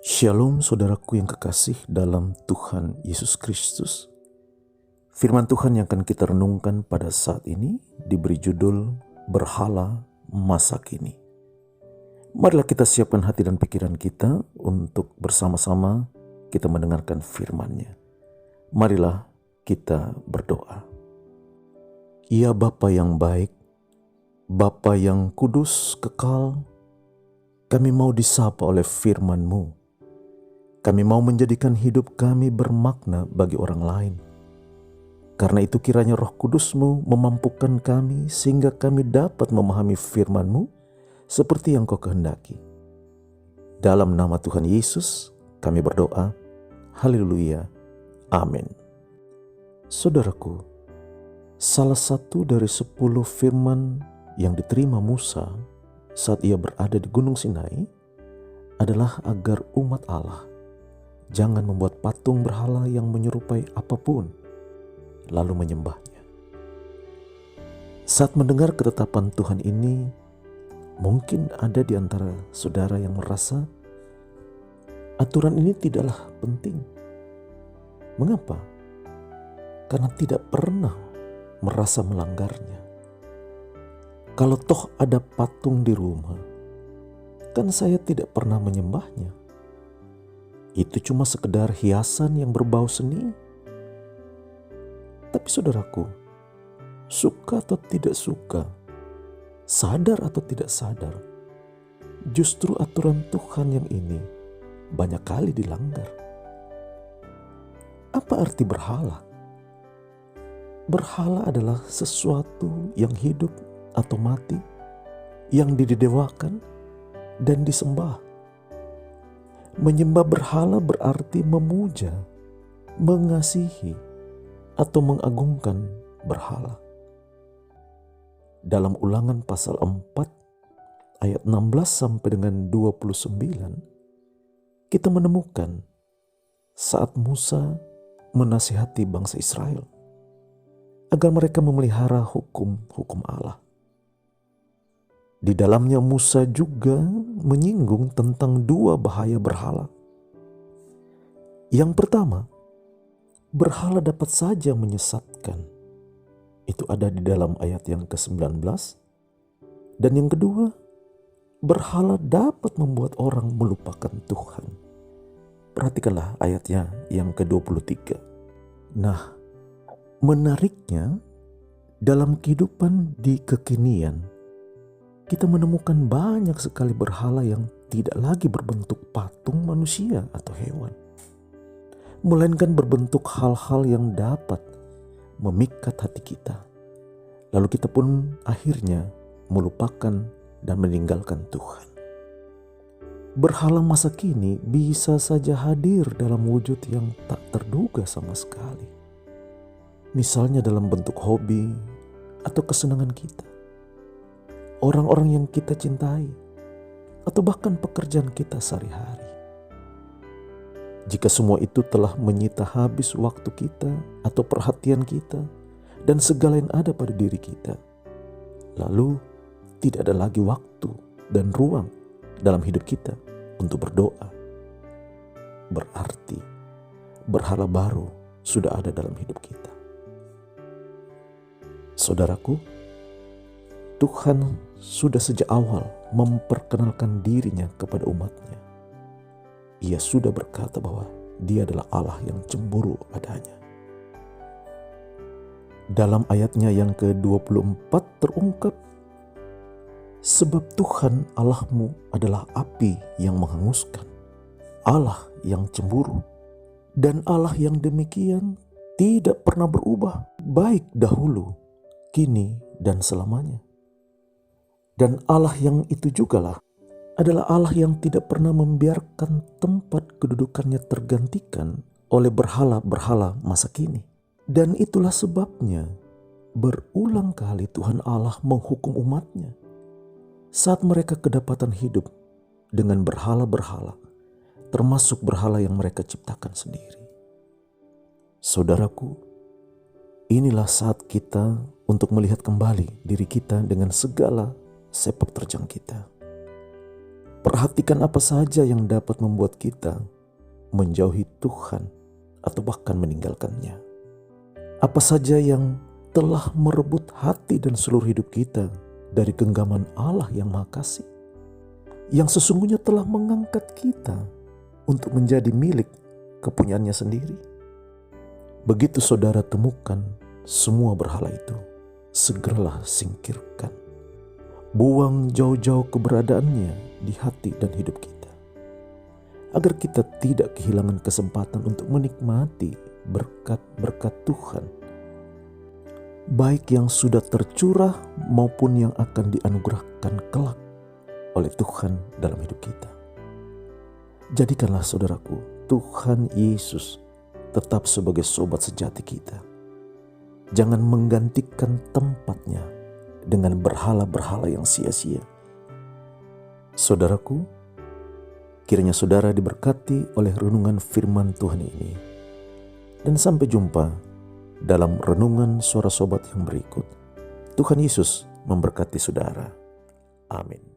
Shalom saudaraku yang kekasih dalam Tuhan Yesus Kristus. Firman Tuhan yang akan kita renungkan pada saat ini diberi judul Berhala Masa Kini. Marilah kita siapkan hati dan pikiran kita untuk bersama-sama kita mendengarkan firman-Nya. Marilah kita berdoa. Ya Bapa yang baik, Bapa yang kudus kekal, kami mau disapa oleh firman-Mu. Kami mau menjadikan hidup kami bermakna bagi orang lain. Karena itu kiranya Roh Kudus-Mu memampukan kami sehingga kami dapat memahami firman-Mu seperti yang Kau kehendaki. Dalam nama Tuhan Yesus kami berdoa. Haleluya. Amin. Saudaraku, salah satu dari 10 firman yang diterima Musa saat ia berada di Gunung Sinai adalah agar umat Allah jangan membuat patung berhala yang menyerupai apapun, lalu menyembahnya. Saat mendengar ketetapan Tuhan ini, mungkin ada di antara saudara yang merasa aturan ini tidaklah penting. Mengapa? Karena tidak pernah merasa melanggarnya. Kalau toh ada patung di rumah, kan saya tidak pernah menyembahnya. Itu cuma sekedar hiasan yang berbau seni. Tapi saudaraku, suka atau tidak suka, sadar atau tidak sadar, justru aturan Tuhan yang ini banyak kali dilanggar. Apa arti berhala? Berhala adalah sesuatu yang hidup atau mati, yang didewakan dan disembah. Menyembah berhala berarti memuja, mengasihi, atau mengagungkan berhala. Dalam Ulangan pasal 4 ayat 16 sampai dengan 29, kita menemukan saat Musa menasihati bangsa Israel agar mereka memelihara hukum-hukum Allah. Di dalamnya Musa juga menyinggung tentang 2 bahaya berhala. Yang pertama, berhala dapat saja menyesatkan. Itu ada di dalam ayat yang ke-19. Dan yang kedua, berhala dapat membuat orang melupakan Tuhan. Perhatikanlah ayatnya yang ke-23. Nah, menariknya dalam kehidupan di kekinian, kita menemukan banyak sekali berhala yang tidak lagi berbentuk patung manusia atau hewan, melainkan berbentuk hal-hal yang dapat memikat hati kita. Lalu kita pun akhirnya melupakan dan meninggalkan Tuhan. Berhala masa kini bisa saja hadir dalam wujud yang tak terduga sama sekali. Misalnya dalam bentuk hobi atau kesenangan kita, orang-orang yang kita cintai, atau bahkan pekerjaan kita sehari-hari. Jika semua itu telah menyita habis waktu kita atau perhatian kita dan segala yang ada pada diri kita, lalu tidak ada lagi waktu dan ruang dalam hidup kita untuk berdoa, berarti berhala baru sudah ada dalam hidup kita. Saudaraku, Tuhan sudah sejak awal memperkenalkan dirinya kepada umatnya. Ia sudah berkata bahwa Dia adalah Allah yang cemburu adanya. Dalam ayatnya yang ke-24 terungkap, sebab Tuhan Allahmu adalah api yang menghanguskan, Allah yang cemburu, dan Allah yang demikian tidak pernah berubah, baik dahulu, kini, dan selamanya. Dan Allah yang itu jugalah adalah Allah yang tidak pernah membiarkan tempat kedudukannya tergantikan oleh berhala-berhala masa kini. Dan itulah sebabnya berulang kali Tuhan Allah menghukum umatnya saat mereka kedapatan hidup dengan berhala-berhala, termasuk berhala yang mereka ciptakan sendiri. Saudaraku, inilah saat kita untuk melihat kembali diri kita dengan segala sepak terjang kita. Perhatikan apa saja yang dapat membuat kita menjauhi Tuhan atau bahkan meninggalkannya. Apa saja yang telah merebut hati dan seluruh hidup kita dari genggaman Allah yang Maha Kasih, yang sesungguhnya telah mengangkat kita untuk menjadi milik kepunyaannya sendiri. Begitu saudara temukan semua berhala itu, segeralah singkirkan. Buang jauh-jauh keberadaannya di hati dan hidup kita, agar kita tidak kehilangan kesempatan untuk menikmati berkat-berkat Tuhan, baik yang sudah tercurah maupun yang akan dianugerahkan kelak oleh Tuhan dalam hidup kita. Jadikanlah saudaraku, Tuhan Yesus tetap sebagai sobat sejati kita. Jangan menggantikan tempatnya dengan berhala-berhala yang sia-sia. Saudaraku, kiranya saudara diberkati oleh renungan firman Tuhan ini. Dan sampai jumpa dalam renungan suara sobat yang berikut. Tuhan Yesus memberkati saudara. Amin.